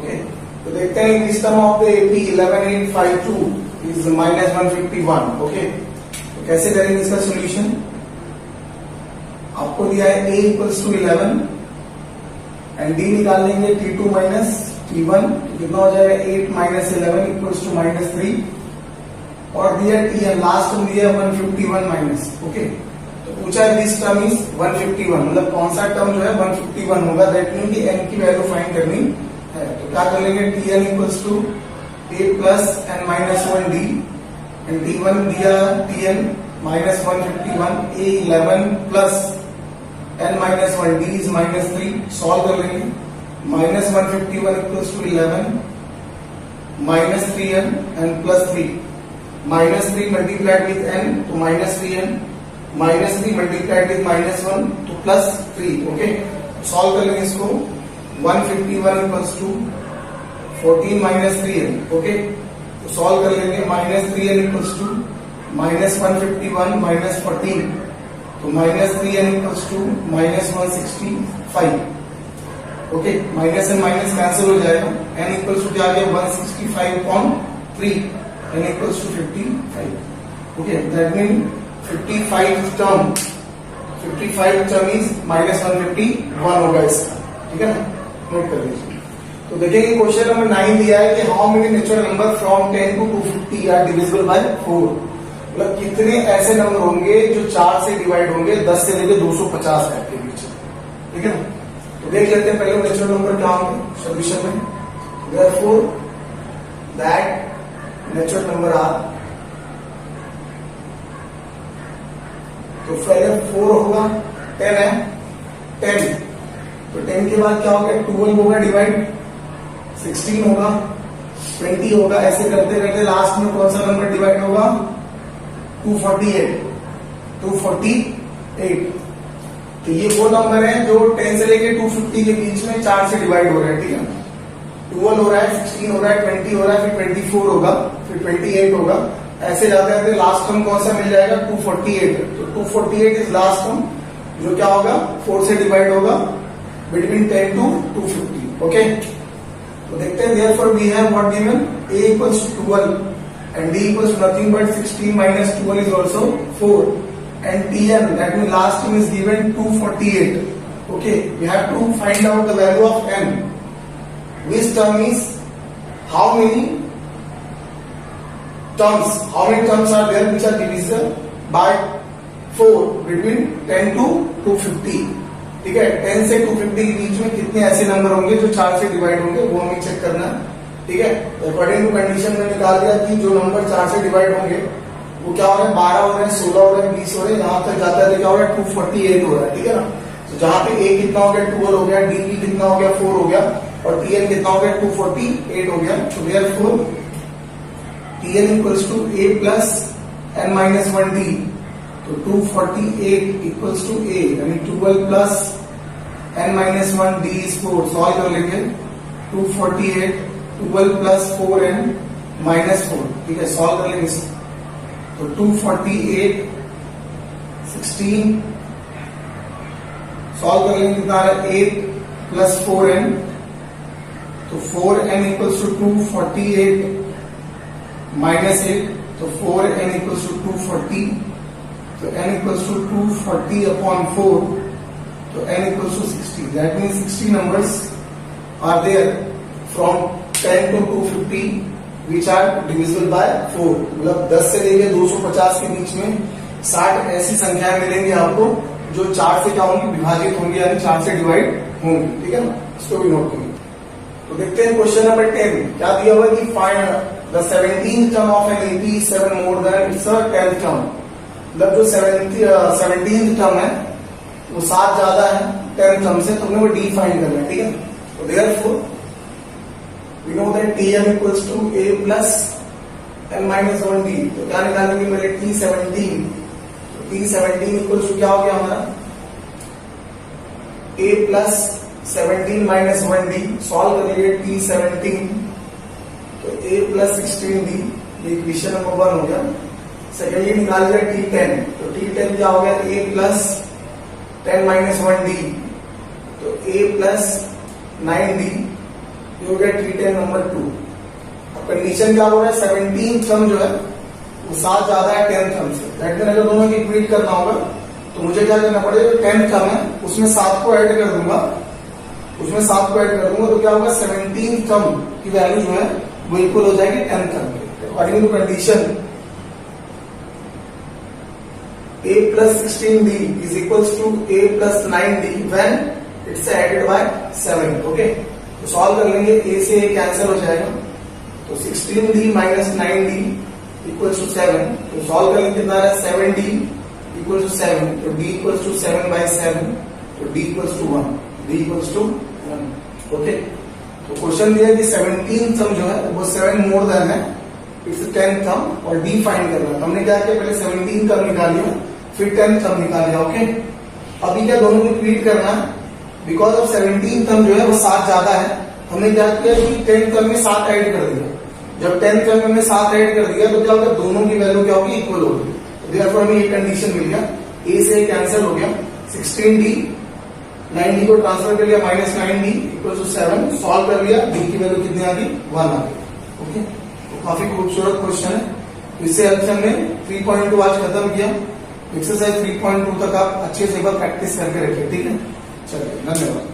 Okay, तो देखते हैं this term of the AP 11852 is -151. Okay, तो कैसे करेंगे इसका सॉल्यूशन? आपको दिया है a equals to 11 and d निकाल लेंगे t2 माइनस t1, तो कितना हो जाएगा 8 माइनस 11 इक्वल्स टू -3, और दिया t लास्ट में दिया 151 माइनस. ओके, तो पूछा है दिस टर्म इज 151, मतलब कौन सा टर्म जो है 151 होगा. दैट मीन कि n की वैल्यू फाइंड करनी है. तो क्या कर लेंगे, tn equals to a plus n minus 1d and t1 दिया tn minus 151, a 11 plus n minus 1d is -3. Solve कर लेंगे. Minus 151 equals to 11 minus 3n and plus 3, minus 3 multiplied with n तो minus 3n, minus 3 multiplied with -1 तो plus 3. Okay, solve कर लेंगे इसको. 151 equals to 14 minus 3n. Okay, तो solve कर लेंगे. Minus 3n equals to minus 151 minus 14, तो minus 3n equals to minus 165. Okay, minus and minus cancel हो जाएगा. n इक्वल्स टू क्या आ गया 165.3, n equals to 55. Okay, that mean 55 term is minus 151 होगा इसका. ठीक है ना, नोट कर लीजिए. तो देखिए क्वेश्चन नंबर 9 दिया है कि how many natural number from 10 to 250 are divisible by 4. मतलब कितने ऐसे नंबर होंगे जो 4 से डिवाइड होंगे 10 से लेकर 250 तक के बीच. ठीक है ना, तो देख लेते हैं पहले नेचुरल नंबर क्या होंगे सॉल्यूशन में. Therefore that natural number are, तो पहले 4 होगा, 10 है 10, तो 10 के बाद क्या होगा 12 होगा डिवाइड, 16 होगा, 20 होगा. ऐसे करते करते लास्ट में कौन सा नंबर डिवाइड होगा 248. तो ये वो नंबर है जो 10 से लेके 250 के बीच में 4 से डिवाइड हो रहे हैं. ठीक है, 12 हो रहा है, 16 हो रहा है, 20 हो रहा है, फिर 24 होगा, फिर 28 होगा. ऐसे जाते जाते लास्ट टर्म कौन सा मिल जाएगा 248. तो 248 इज लास्ट टर्म जो क्या होगा 4 से डिवाइड होगा बिटवीन 10 to 250. ओके, तो देखते हैं. Therefore we have what given a equals to 12 and d equals to nothing but 16 minus 12 is also 4 and tn, that means last term is given 248. okay, we have to find out the value of n. Which term is how many terms are there which are divisible by 4 between 10 to 250. ठीक है, 10 से 250 के बीच में कितने ऐसे number होंगे जो 4 से डिवाइड होंगे, वो हमें चेक करना है. ठीक है, अकॉर्डिंग टू कंडीशन में निकाल दिया कि जो नंबर 4 से डिवाइड होंगे वो क्या हो रहा है 12 हो रहा है, 16 हो रहा है, 20 हो रहा है. यहां तक जाता है तो क्या हो रहा है 248 हो रहा है. ठीक है ना, तो जहां पे a कितना हो गया 12 हो गया, d कितना हो गया 4 हो गया, और tn कितना हो गया 248 हो गया. तो therefore tn equals to a plus n minus 1d, तो 248 इक्वल्स टू a, यानी 12 plus n minus 1d is 4. Solve कर लेंगे. 248 12 प्लस 4n माइनस 4. ठीक है, सॉल्व कर लेंगे. तो 248 16 सॉल्व कर लेंगे कितना है 8 प्लस 4n, तो 4n इक्वल्स टू 248 माइनस 8, तो 4n इक्वल्स टू 240, तो n इक्वल्स टू 240 अपॉन 4, तो n equals to 60. That means 60 numbers are there from 10 to 250 which are divisible by 4. मतलब 10 से लेके 250 के बीच में 60 ऐसी संख्याएं मिलेंगी आपको जो 4 से क्या होंगी विभाजित होंगी, यानी 4 से डिवाइड होंगी. ठीक है ना, इसको भी नोट करिए. तो देखते हैं क्वेश्चन नंबर 10 क्या दिया हुआ कि find the 17th term of an AP 7 more than it's 10th term. मतलब जो 17th टर्म है वो 7 ज्यादा है 10th टर्म से, तो हमें वो डी फाइंड करना है. ठीक है, तो therefore we know that tm equals to a plus n minus 1d. तो क्या निकालेंगे मेरे t17. तो t17 equals to क्या हो गया हमारा a plus 17 minus 1d. Solve कर लीजिए t17, तो a plus 16d, ये इक्वेशन नंबर 1 हो गया. सेकेंडली निकाल लिया t10, तो t10 क्या हो गया a plus 10 minus 1d, तो a plus 9d ये हो गया टी 10 नंबर 2। अब कंडीशन क्या हो रहा है, 17 थम जो है वो 7 ज्यादा है 10 थम से। दैट मीन अगर दोनों की इक्वेट करना होगा तो मुझे क्या करना पड़ेगा, जो 10 थम है उसमें 7 को ऐड कर दूंगा, तो क्या होगा 17 थम की वैल्यू जो है वो इक्वल हो जाएगी 10 थम के। According to condition a plus 16d is equals to a plus 9d when it's added by 7। Okay, तो सॉल्व कर लेंगे, a से a कैंसिल हो जाएगा, तो 16d minus 9d equals to 7। तो सॉल्व कर लेंगे, कितना आ रहा है 7d equals to 7, तो d equals to 7 by 7, तो d equals to 1, d equals to 1। Okay, तो क्वेश्चन दिया कि 17 सम जो है वो 7 मोर देन है इट्स 10 थम और d फाइंड करना है। हमने क्या किया, पहले 17 थम निकाल लिया, फिर 10 थम निकाल लिया। ओके, अभी क्या दोनों को क्रिएट करना है, बिकॉज ऑफ 17 थम जो है वो 7 ज्यादा है, हमने क्या किया कि 10 थम में 7 ऐड कर दिया। जब 10 थम में हमने 7 ऐड कर दिया तो क्या होगा, दोनों की वैल्यू क्या होगी, इक्वल होगी। तो देयरफॉर हमें ये कंडीशन मिल गया, a से कैंसिल हो गया, 16d 9d को ट्रांसफर कर लिया minus 9d equal to 7, solve कर लिया, d की वैल्यू कितनी आ गई, 1 आ गई। ओके, तो काफी खूबसूरत क्वेश्चन है। इससे अच्छा हमने 3.2 आज खत्म किया। एक्सरसाइज 3.2 तक आप अच्छे से एक बार प्रैक्टिस करके रखिए, ठीक है। चलिए, धन्यवाद।